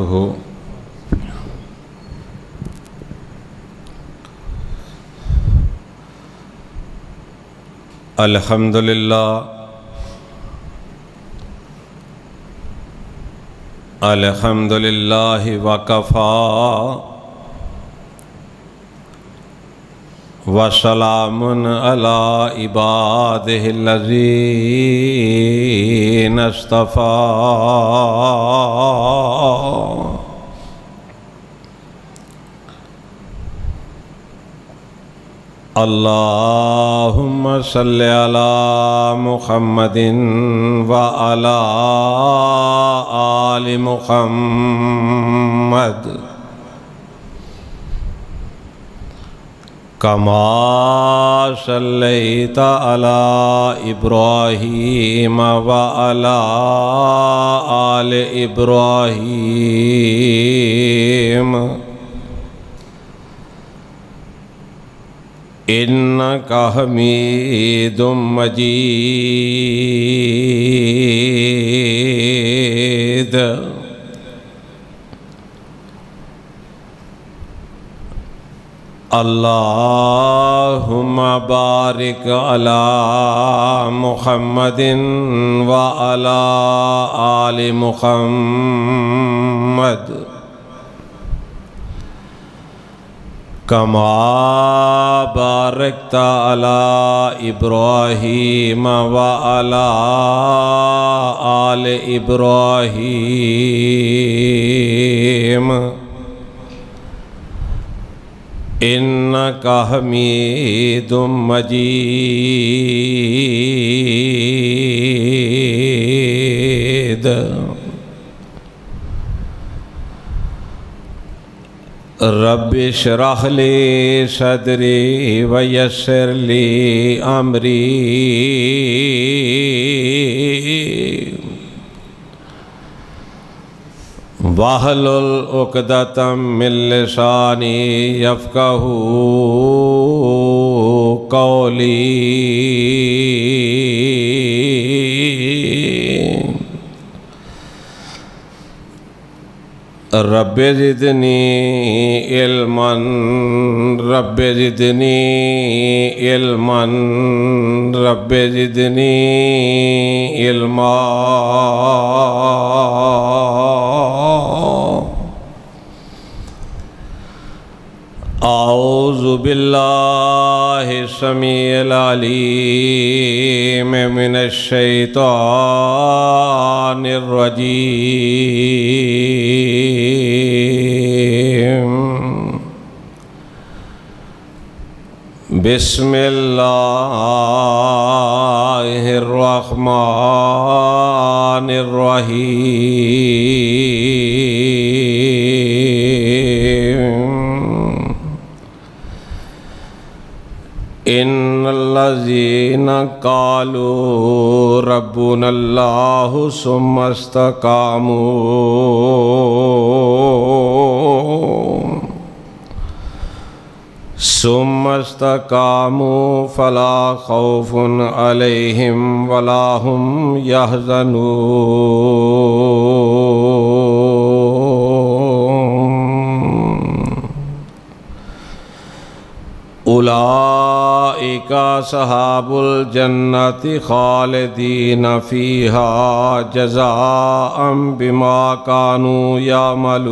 وبرکاتہ۔ الحمدللہ الحمدللہ وکفی وسلام علی عبادہ الذین اصطفی۔ اللہم صلی علی محمد وعلی آل محمد کما صلیت علی ابراہیم وعلی آل ابراہیم انک حمید مجید۔ اللہم بارک علی محمد وعلی آل محمد کما بارکت علی ابراہیم وعلی آل ابراہیم انک حمید مجید۔ رب اشرح لی صدری ویسر لی امری واحلل عقدۃ من لسانی یفقہوا قولی۔ رب زدنی علما رب زدنی علما رب زدنی علما۔ اعوذ باللہ السمیع العلیم من الشیطان الرجیم۔ بسم اللہ الرحمن الرحیم۔ ان الذین قالوا ربنا اللہ ثم استقاموا فلا خوف علیہم ولا هم يحزنون۔ اولئک اصحاب الجنۃ خالدین فیہا جزاء بما کانوا یعملون۔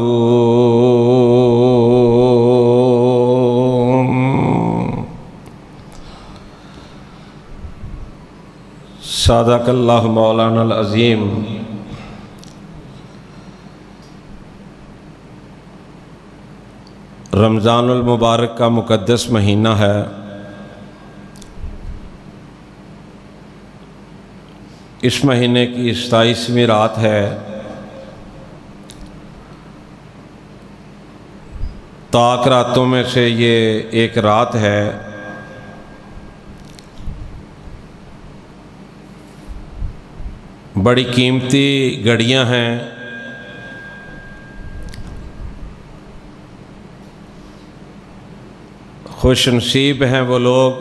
صدق اللہ مولانا العظیم۔ رمضان المبارک کا مقدس مہینہ ہے۔ اس مہینے کی 27ویں رات ہے۔ طاق راتوں میں سے یہ ایک رات ہے۔ بڑی قیمتی گھڑیاں ہیں۔ خوش نصیب ہیں وہ لوگ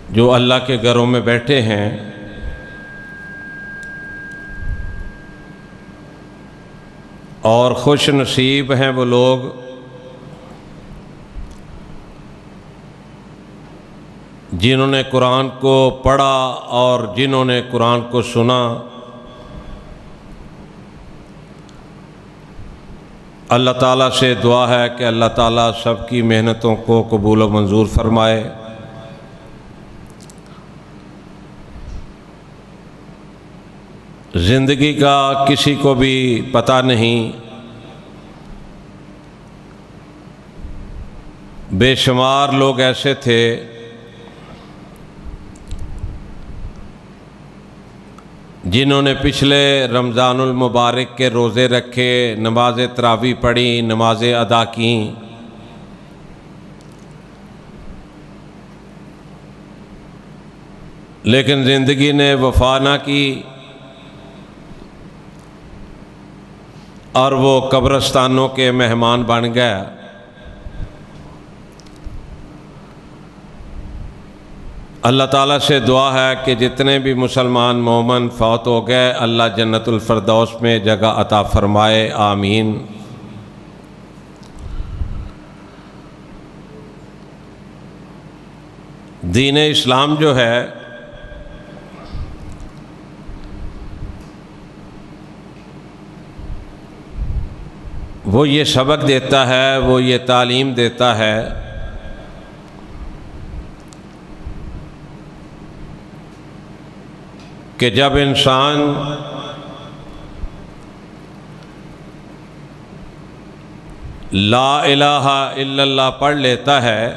جو اللہ کے گھروں میں بیٹھے ہیں اور خوش نصیب ہیں وہ لوگ جنہوں نے قرآن کو پڑھا اور جنہوں نے قرآن کو سنا۔ اللہ تعالیٰ سے دعا ہے کہ اللہ تعالیٰ سب کی محنتوں کو قبول و منظور فرمائے۔ زندگی کا کسی کو بھی پتہ نہیں، بے شمار لوگ ایسے تھے جنہوں نے پچھلے رمضان المبارک کے روزے رکھے، نماز تراویح پڑھی، نمازیں ادا کیں، لیکن زندگی نے وفا نہ کی اور وہ قبرستانوں کے مہمان بن گئے۔ اللہ تعالیٰ سے دعا ہے کہ جتنے بھی مسلمان مومن فوت ہو گئے اللہ جنت الفردوس میں جگہ عطا فرمائے، آمین۔ دین اسلام جو ہے وہ یہ سبق دیتا ہے، وہ یہ تعلیم دیتا ہے کہ جب انسان لا الہ الا اللہ پڑھ لیتا ہے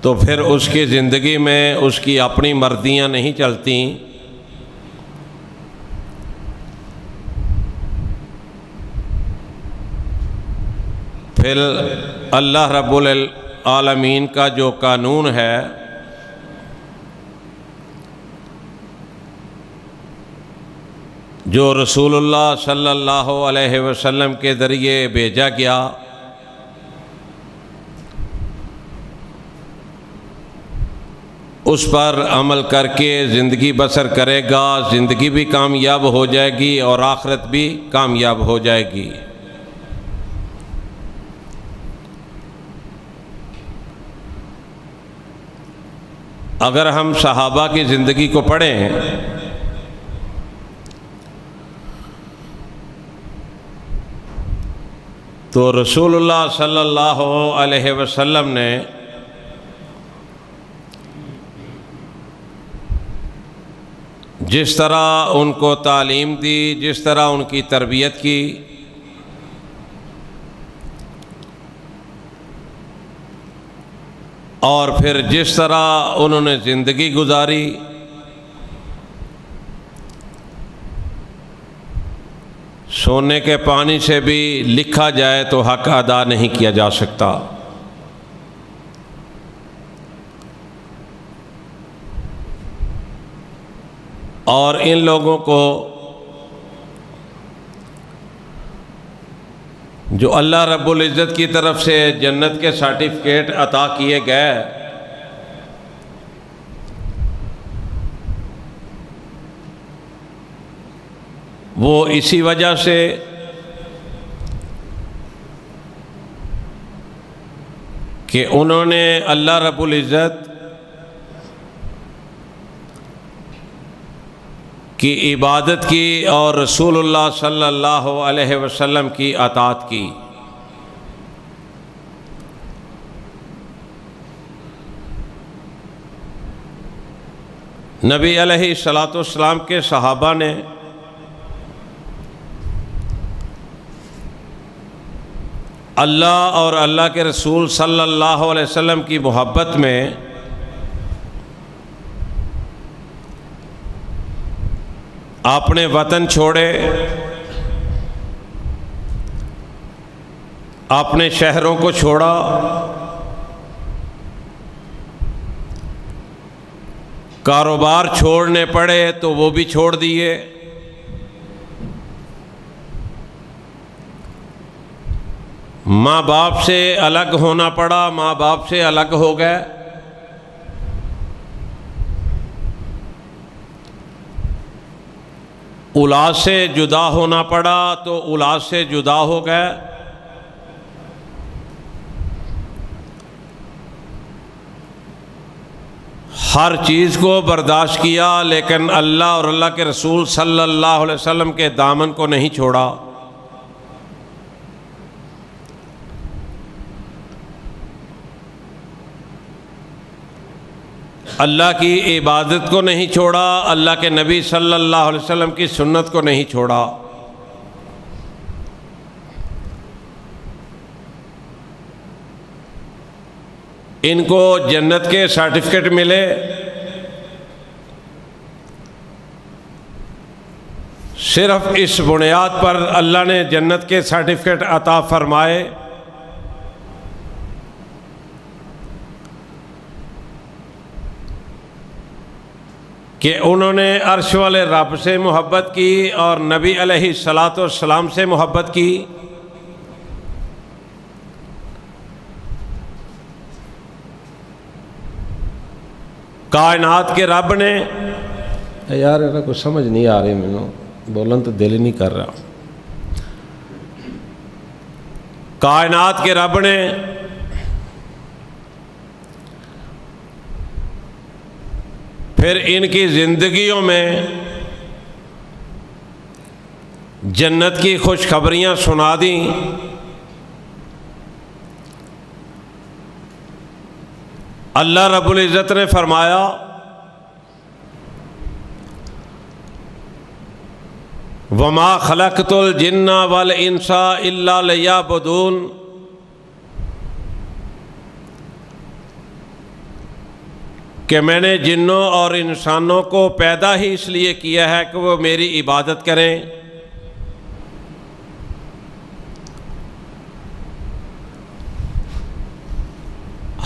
تو پھر اس کی زندگی میں اس کی اپنی مرضیاں نہیں چلتی، پھر اللہ رب العالمین کا جو قانون ہے جو رسول اللہ صلی اللہ علیہ وسلم کے ذریعے بھیجا گیا، اس پر عمل کر کے زندگی بسر کرے گا، زندگی بھی کامیاب ہو جائے گی اور آخرت بھی کامیاب ہو جائے گی۔ اگر ہم صحابہ کی زندگی کو پڑھیں تو رسول اللہ صلی اللہ علیہ وسلم نے جس طرح ان کو تعلیم دی، جس طرح ان کی تربیت کی، اور پھر جس طرح انہوں نے زندگی گزاری، سونے کے پانی سے بھی لکھا جائے تو حق ادا نہیں کیا جا سکتا۔ اور ان لوگوں کو جو اللہ رب العزت کی طرف سے جنت کے سرٹیفکیٹ عطا کیے گئے، وہ اسی وجہ سے کہ انہوں نے اللہ رب العزت کی عبادت کی اور رسول اللہ صلی اللہ علیہ وسلم کی اطاعت کی۔ نبی علیہ الصلوۃ والسلام کے صحابہ نے اللہ اور اللہ کے رسول صلی اللہ علیہ وسلم کی محبت میں اپنے وطن چھوڑے، اپنے شہروں کو چھوڑا، کاروبار چھوڑنے پڑے تو وہ بھی چھوڑ دیے، ماں باپ سے الگ ہونا پڑا، ماں باپ سے الگ ہو گئے، اولاد سے جدا ہونا پڑا تو اولاد سے جدا ہو گئے، ہر چیز کو برداشت کیا، لیکن اللہ اور اللہ کے رسول صلی اللہ علیہ وسلم کے دامن کو نہیں چھوڑا۔ اللہ کی عبادت کو نہیں چھوڑا، اللہ کے نبی صلی اللہ علیہ وسلم کی سنت کو نہیں چھوڑا۔ ان کو جنت کے سرٹیفکیٹ ملے، صرف اس بنیاد پر اللہ نے جنت کے سرٹیفکیٹ عطا فرمائے کہ انہوں نے عرش والے رب سے محبت کی اور نبی علیہ الصلاۃ والسلام سے محبت کی۔ کائنات کے رب نے، یار کچھ سمجھ نہیں آ رہی، مینوں بولن تو دل ہی نہیں کر رہا۔ کائنات کے رب نے پھر ان کی زندگیوں میں جنت کی خوشخبریاں سنا دیں۔ اللہ رب العزت نے فرمایا وَمَا خَلَقْتُ الْجِنَّ وَالْإِنسَ إِلَّا لِيَعْبُدُونِ، کہ میں نے جنوں اور انسانوں کو پیدا ہی اس لیے کیا ہے کہ وہ میری عبادت کریں۔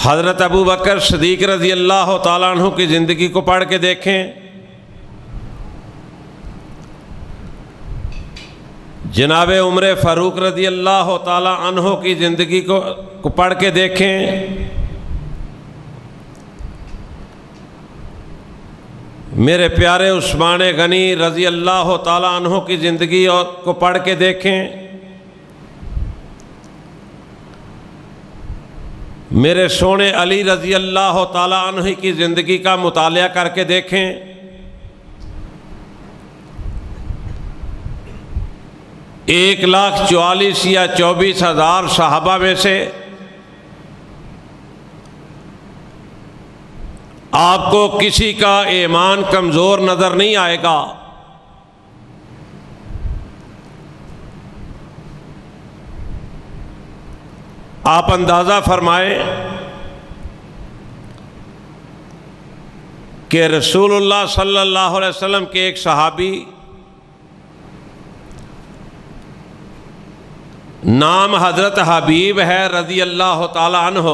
حضرت ابو بکر صدیق رضی اللہ تعالیٰ عنہ کی زندگی کو پڑھ کے دیکھیں، جناب عمر فاروق رضی اللہ تعالیٰ عنہ کی زندگی کو پڑھ کے دیکھیں، میرے پیارے عثمان غنی رضی اللہ تعالیٰ عنہ کی زندگی کو پڑھ کے دیکھیں، میرے سونے علی رضی اللہ تعالیٰ عنہ کی زندگی کا مطالعہ کر کے دیکھیں۔ 1,44,000 یا 24,000 صحابہ میں سے آپ کو کسی کا ایمان کمزور نظر نہیں آئے گا۔ آپ اندازہ فرمائیں کہ رسول اللہ صلی اللہ علیہ وسلم کے ایک صحابی نام حضرت حبیب ہے رضی اللہ تعالی عنہ،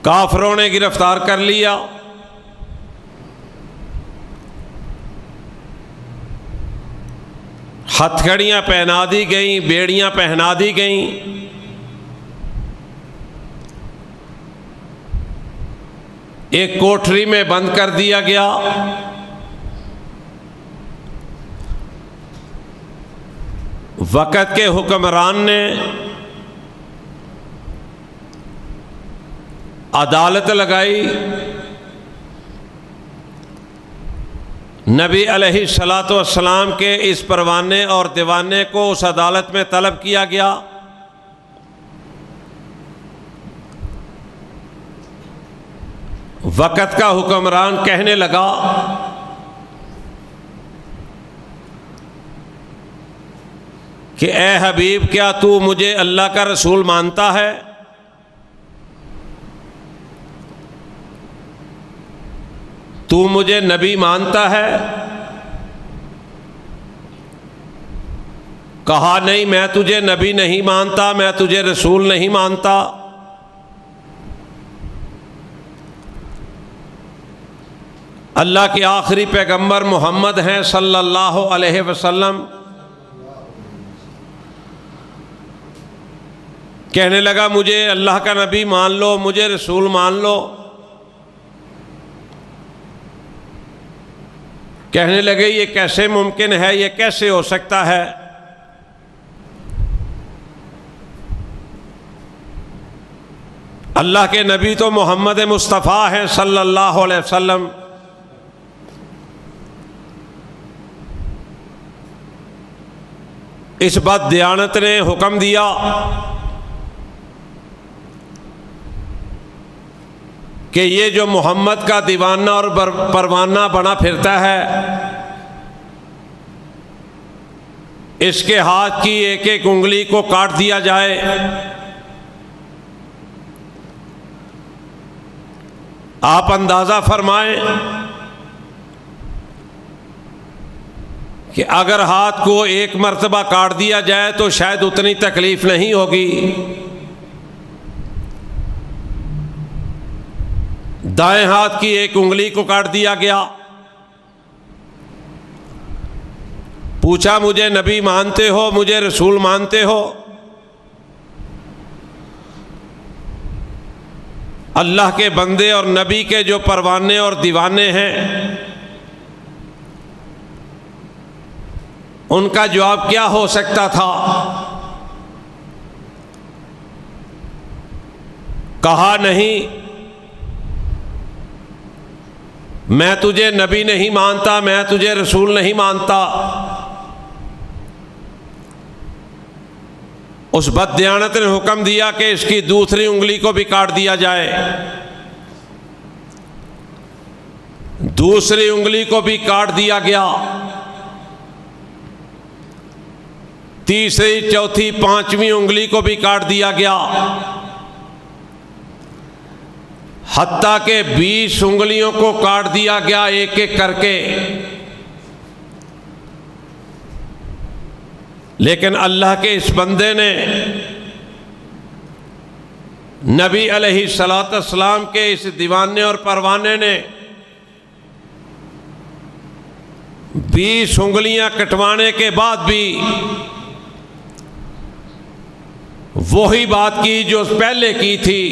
کافروں نے گرفتار کر لیا، ہتھکڑیاں پہنا دی گئیں، بیڑیاں پہنا دی گئیں، ایک کوٹھری میں بند کر دیا گیا۔ وقت کے حکمران نے عدالت لگائی، نبی علیہ الصلاۃ والسلام کے اس پروانے اور دیوانے کو اس عدالت میں طلب کیا گیا۔ وقت کا حکمران کہنے لگا کہ اے حبیب، کیا تو مجھے اللہ کا رسول مانتا ہے؟ تو مجھے نبی مانتا ہے؟ کہا نہیں، میں تجھے نبی نہیں مانتا، میں تجھے رسول نہیں مانتا۔ اللہ کے آخری پیغمبر محمد ہیں صلی اللہ علیہ وسلم۔ کہنے لگا مجھے اللہ کا نبی مان لو، مجھے رسول مان لو۔ کہنے لگے یہ کیسے ممکن ہے، یہ کیسے ہو سکتا ہے؟ اللہ کے نبی تو محمد مصطفیٰ ہیں صلی اللہ علیہ وسلم، اس بد دیانت نے حکم دیا کہ یہ جو محمد کا دیوانہ اور پروانہ بنا پھرتا ہے، اس کے ہاتھ کی ایک ایک انگلی کو کاٹ دیا جائے۔ آپ اندازہ فرمائیں کہ اگر ہاتھ کو ایک مرتبہ کاٹ دیا جائے تو شاید اتنی تکلیف نہیں ہوگی، دائیں ہاتھ کی ایک انگلی کو کاٹ دیا گیا۔ پوچھا مجھے نبی مانتے ہو، مجھے رسول مانتے ہو؟ اللہ کے بندے اور نبی کے جو پروانے اور دیوانے ہیں، ان کا جواب کیا ہو سکتا تھا؟ کہا نہیں، میں تجھے نبی نہیں مانتا، میں تجھے رسول نہیں مانتا۔ اس بد دیانت نے حکم دیا کہ اس کی دوسری انگلی کو بھی کاٹ دیا جائے۔ دوسری انگلی کو بھی کاٹ دیا گیا، تیسری، چوتھی، پانچویں انگلی کو بھی کاٹ دیا گیا، حتیٰ کہ 20 انگلیوں کو کاٹ دیا گیا ایک ایک کر کے۔ لیکن اللہ کے اس بندے نے نبی علیہ الصلوۃ والسلام کے اس دیوانے اور پروانے نے 20 انگلیاں کٹوانے کے بعد بھی وہی بات کی جو پہلے کی تھی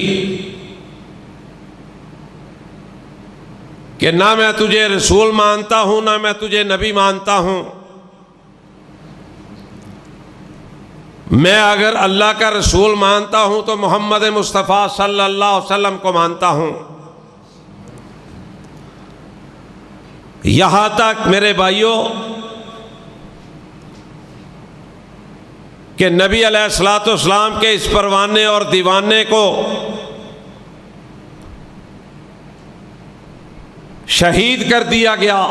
کہ نہ میں تجھے رسول مانتا ہوں، نہ میں تجھے نبی مانتا ہوں، میں اگر اللہ کا رسول مانتا ہوں تو محمد مصطفیٰ صلی اللہ علیہ وسلم کو مانتا ہوں۔ یہاں تک میرے بھائیوں کہ نبی علیہ الصلوۃ والسلام کے اس پروانے اور دیوانے کو شہید کر دیا گیا،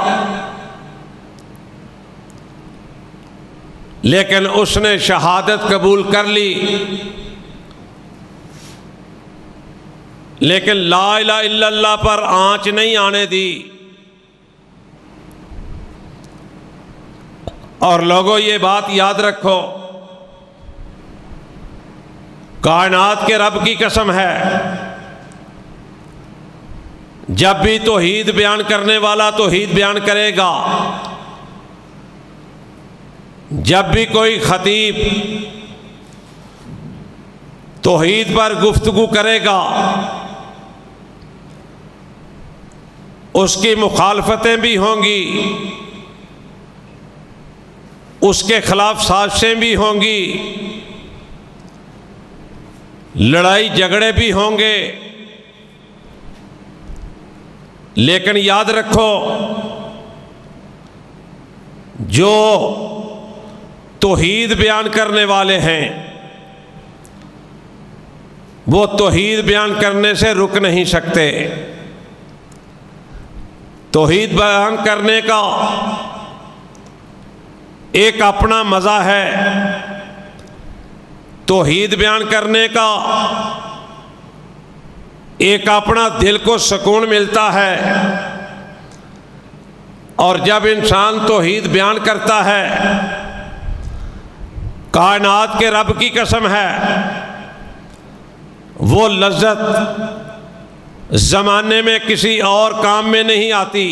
لیکن اس نے شہادت قبول کر لی، لیکن لا الہ الا اللہ پر آنچ نہیں آنے دی۔ اور لوگوں یہ بات یاد رکھو، کائنات کے رب کی قسم ہے، جب بھی توحید بیان کرنے والا توحید بیان کرے گا، جب بھی کوئی خطیب توحید پر گفتگو کرے گا، اس کی مخالفتیں بھی ہوں گی، اس کے خلاف سازشیں بھی ہوں گی، لڑائی جھگڑے بھی ہوں گے، لیکن یاد رکھو جو توحید بیان کرنے والے ہیں وہ توحید بیان کرنے سے رک نہیں سکتے۔ توحید بیان کرنے کا ایک اپنا مزہ ہے، توحید بیان کرنے کا ایک اپنا دل کو سکون ملتا ہے، اور جب انسان توحید بیان کرتا ہے، کائنات کے رب کی قسم ہے وہ لذت زمانے میں کسی اور کام میں نہیں آتی،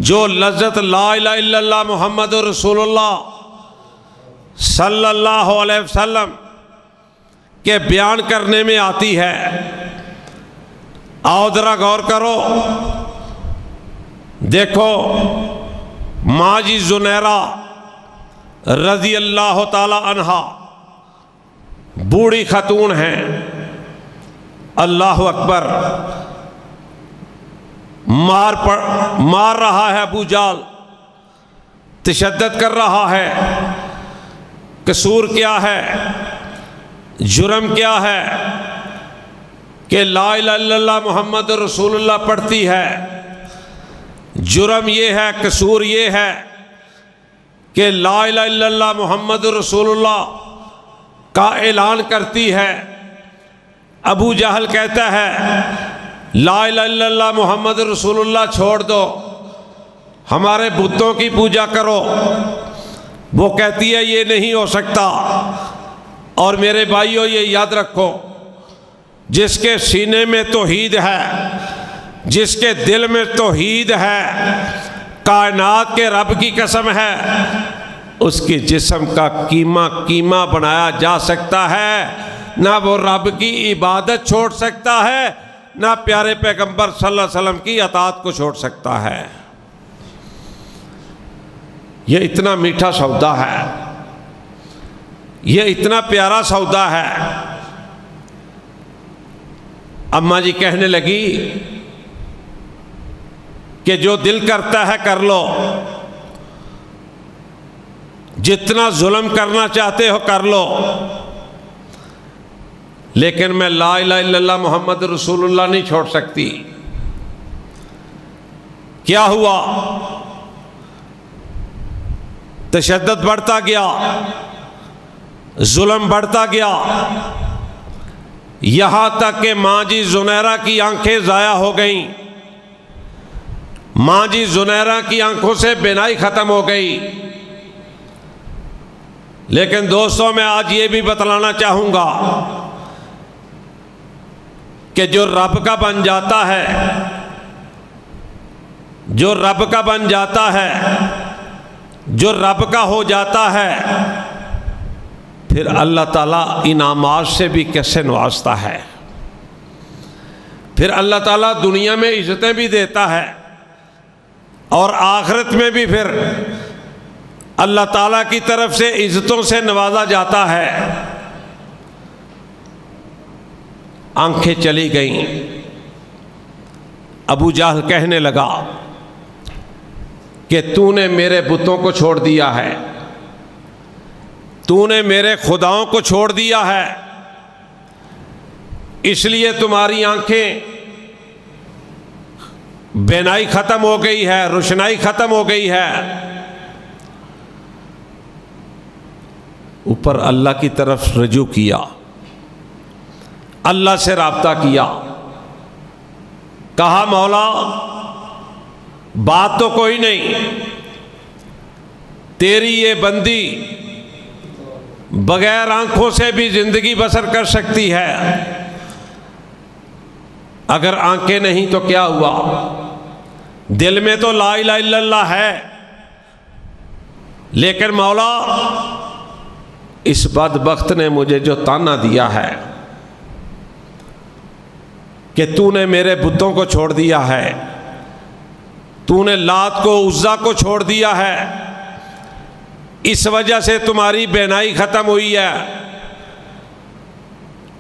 جو لذت لا الہ الا اللہ محمد رسول اللہ صلی اللہ علیہ وسلم کے بیان کرنے میں آتی ہے۔ آؤ ذرا غور کرو، دیکھو ماجی زنیرہ رضی اللہ تعالی عنہا بوڑھی خاتون ہیں، اللہ اکبر، مار رہا ہے ابو جہل، تشدد کر رہا ہے۔ قصور کیا ہے، جرم کیا ہے کہ لا الہ الا اللہ محمد رسول اللہ پڑھتی ہے؟ جرم یہ ہے، قصور یہ ہے کہ لا الہ الا اللہ محمد رسول اللہ کا اعلان کرتی ہے۔ ابو جہل کہتا ہے لا الہ الا اللہ محمد رسول اللہ چھوڑ دو، ہمارے بتوں کی پوجا کرو۔ وہ کہتی ہے یہ نہیں ہو سکتا۔ اور میرے بھائیو یہ یاد رکھو، جس کے سینے میں توحید ہے، جس کے دل میں توحید ہے، کائنات کے رب کی قسم ہے، اس کے جسم کا کیما بنایا جا سکتا ہے، نہ وہ رب کی عبادت چھوڑ سکتا ہے، نہ پیارے پیغمبر صلی اللہ علیہ وسلم کی اطاعت کو چھوڑ سکتا ہے۔ یہ اتنا میٹھا سودا ہے، یہ اتنا پیارا سودا ہے۔ اماں جی کہنے لگی کہ جو دل کرتا ہے کر لو، جتنا ظلم کرنا چاہتے ہو کر لو، لیکن میں لا الہ الا اللہ محمد رسول اللہ نہیں چھوڑ سکتی۔ کیا ہوا؟ تشدد بڑھتا گیا، ظلم بڑھتا گیا، یہاں تک کہ ماں جی زنیرہ کی آنکھیں ضائع ہو گئیں۔ ماں جی زنیرہ کی آنکھوں سے بینائی ختم ہو گئی۔ لیکن دوستوں میں آج یہ بھی بتلانا چاہوں گا کہ جو رب کا بن جاتا ہے، جو رب کا بن جاتا ہے، جو رب کا ہو جاتا ہے، پھر اللہ تعالیٰ انعامات سے بھی کیسے نوازتا ہے۔ پھر اللہ تعالیٰ دنیا میں عزتیں بھی دیتا ہے، اور آخرت میں بھی پھر اللہ تعالیٰ کی طرف سے عزتوں سے نوازا جاتا ہے۔ آنکھیں چلی گئیں۔ ابو جہل کہنے لگا کہ تو نے میرے بتوں کو چھوڑ دیا ہے، تو نے میرے خداؤں کو چھوڑ دیا ہے، اس لیے تمہاری آنکھیں بینائی ختم ہو گئی ہے، روشنائی ختم ہو گئی ہے۔ اوپر اللہ کی طرف رجوع کیا، اللہ سے رابطہ کیا، کہا مولا بات تو کوئی نہیں، تیری یہ بندی بغیر آنکھوں سے بھی زندگی بسر کر سکتی ہے، اگر آنکھیں نہیں تو کیا ہوا؟ دل میں تو لا الہ الا اللہ ہے، لیکن مولا اس بدبخت نے مجھے جو تانا دیا ہے کہ تو نے میرے بتوں کو چھوڑ دیا ہے، تو نے لات کو عزا کو چھوڑ دیا ہے، اس وجہ سے تمہاری بینائی ختم ہوئی ہے۔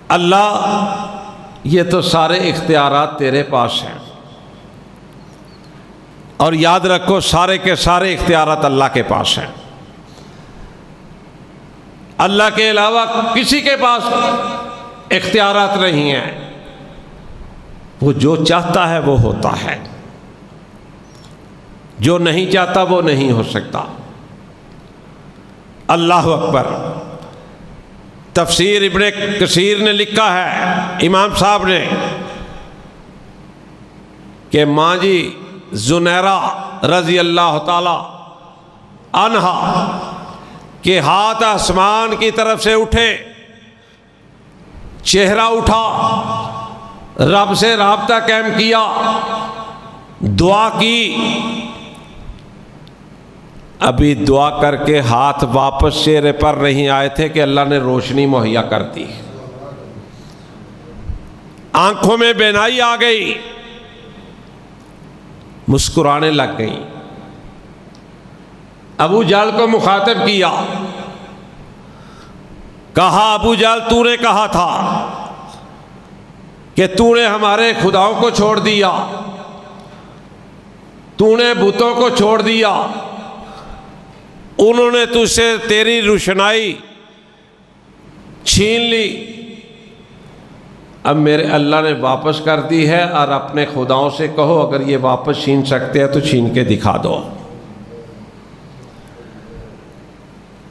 اللہ یہ تو سارے اختیارات تیرے پاس ہیں، اور یاد رکھو سارے کے سارے اختیارات اللہ کے پاس ہیں۔ اللہ کے علاوہ کسی کے پاس اختیارات نہیں ہیں، وہ جو چاہتا ہے وہ ہوتا ہے، جو نہیں چاہتا وہ نہیں ہو سکتا۔ اللہ اکبر۔ تفسیر ابن کثیر نے لکھا ہے، امام صاحب نے، کہ ماں جی زنیرہ رضی اللہ تعالی عنہا کے ہاتھ آسمان کی طرف سے اٹھے، چہرہ اٹھا، رب سے رابطہ قائم کیا، دعا کی۔ ابھی دعا کر کے ہاتھ واپس چہرے پر نہیں آئے تھے کہ اللہ نے روشنی مہیا کر دی، آنکھوں میں بینائی آ گئی۔ مسکرانے لگ گئیں۔ ابو جہل کو مخاطب کیا، کہا ابو جہل تو نے کہا تھا کہ تو نے ہمارے خداؤں کو چھوڑ دیا، تو نے بتوں کو چھوڑ دیا، انہوں نے تجھ سے تیری روشنائی چھین لی، اب میرے اللہ نے واپس کر دی ہے، اور اپنے خداؤں سے کہو اگر یہ واپس چھین سکتے ہیں تو چھین کے دکھا دو۔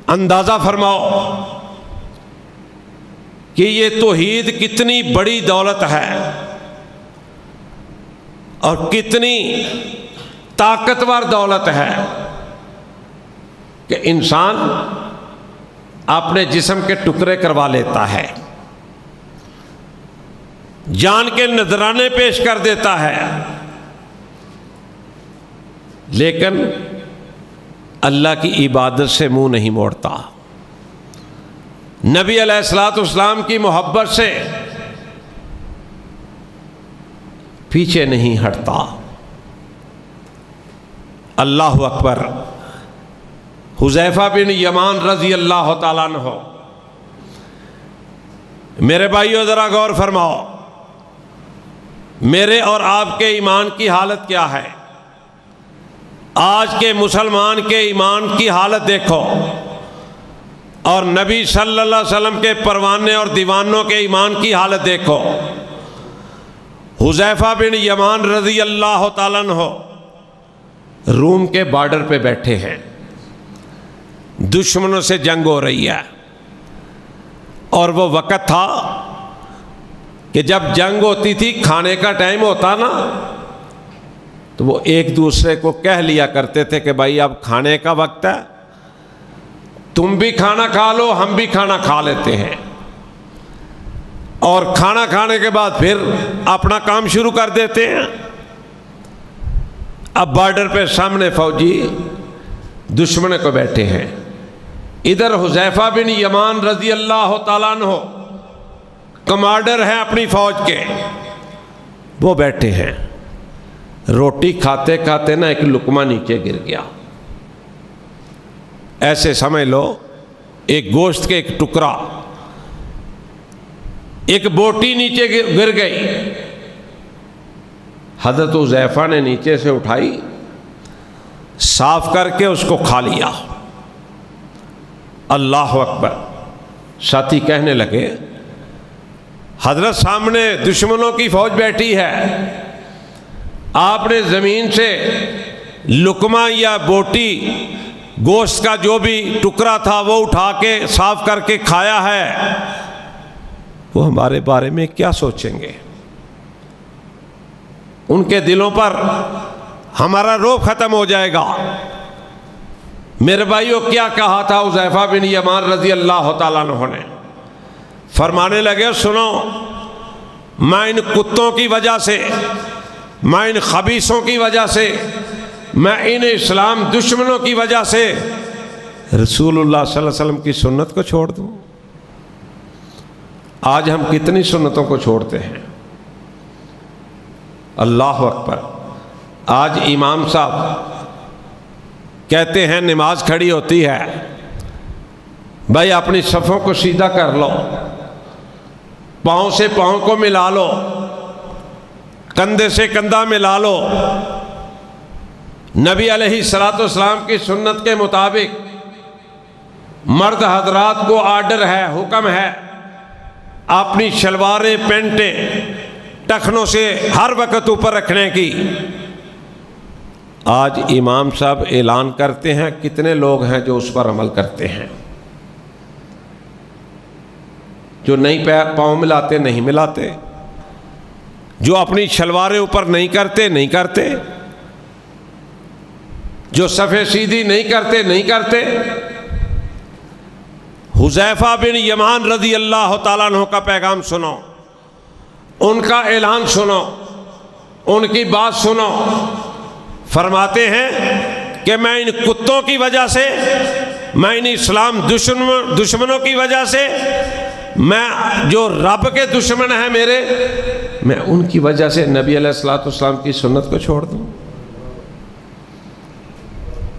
اندازہ فرماؤ کہ یہ توحید کتنی بڑی دولت ہے اور کتنی طاقتور دولت ہے کہ انسان اپنے جسم کے ٹکڑے کروا لیتا ہے، جان کے نذرانے پیش کر دیتا ہے، لیکن اللہ کی عبادت سے منہ نہیں موڑتا، نبی علیہ الصلوۃ والسلام کی محبت سے پیچھے نہیں ہٹتا۔ اللہ اکبر۔ حذیفہ بن یمان رضی اللہ تعالیٰ عنہ، میرے بھائیو ذرا غور فرماؤ، میرے اور آپ کے ایمان کی حالت کیا ہے؟ آج کے مسلمان کے ایمان کی حالت دیکھو، اور نبی صلی اللہ علیہ وسلم کے پروانے اور دیوانوں کے ایمان کی حالت دیکھو۔ حذیفہ بن یمان رضی اللہ تعالیٰ عنہ روم کے بارڈر پہ بیٹھے ہیں، دشمنوں سے جنگ ہو رہی ہے، اور وہ وقت تھا کہ جب جنگ ہوتی تھی، کھانے کا ٹائم ہوتا نا، تو وہ ایک دوسرے کو کہہ لیا کرتے تھے کہ بھائی اب کھانے کا وقت ہے، تم بھی کھانا کھا لو، ہم بھی کھانا کھا لیتے ہیں، اور کھانا کھانے کے بعد پھر اپنا کام شروع کر دیتے ہیں۔ اب بارڈر پہ سامنے فوجی دشمن کو بیٹھے ہیں، ادھر حذیفہ بن یمان رضی اللہ تعالیٰ عنہ کمانڈر ہیں اپنی فوج کے، وہ بیٹھے ہیں، روٹی کھاتے کھاتے نا ایک لقمہ نیچے گر گیا، ایسے سمجھ لو ایک گوشت کے ایک ٹکڑا، ایک بوٹی نیچے گر گئی، حضرت حذیفہ نے نیچے سے اٹھائی، صاف کر کے اس کو کھا لیا۔ اللہ اکبر۔ ساتھی کہنے لگے حضرت سامنے دشمنوں کی فوج بیٹھی ہے، آپ نے زمین سے لقمہ یا بوٹی گوشت کا جو بھی ٹکڑا تھا وہ اٹھا کے صاف کر کے کھایا ہے، وہ ہمارے بارے میں کیا سوچیں گے؟ ان کے دلوں پر ہمارا روب ختم ہو جائے گا۔ میرے بھائیو کیا کہا تھا حذیفہ بن یمان رضی اللہ تعالیٰ عنہ نے؟ فرمانے لگے سنو، میں ان کتوں کی وجہ سے، میں ان خبیثوں کی وجہ سے، میں ان اسلام دشمنوں کی وجہ سے رسول اللہ صلی اللہ علیہ وسلم کی سنت کو چھوڑ دوں؟ آج ہم کتنی سنتوں کو چھوڑتے ہیں؟ اللہ اکبر۔ آج امام صاحب کہتے ہیں نماز کھڑی ہوتی ہے، بھائی اپنی صفوں کو سیدھا کر لو، پاؤں سے پاؤں کو ملا لو، کندھے سے کندھا ملا لو۔ نبی علیہ الصلوۃ والسلام کی سنت کے مطابق مرد حضرات کو آرڈر ہے، حکم ہے، اپنی شلواریں پینٹیں ٹخنوں سے ہر وقت اوپر رکھنے کی۔ آج امام صاحب اعلان کرتے ہیں، کتنے لوگ ہیں جو اس پر عمل کرتے ہیں؟ جو نہیں پاؤں ملاتے نہیں ملاتے، جو اپنی شلواریں اوپر نہیں کرتے نہیں کرتے، جو صفیں سیدھی نہیں کرتے نہیں کرتے۔ حذیفہ بن یمان رضی اللہ تعالیٰ عنہ کا پیغام سنو، ان کا اعلان سنو، ان کی بات سنو۔ فرماتے ہیں کہ میں ان کتوں کی وجہ سے، میں ان اسلام دشمنوں کی وجہ سے، میں جو رب کے دشمن ہیں میرے، میں ان کی وجہ سے نبی علیہ الصلوۃ والسلام کی سنت کو چھوڑ دوں؟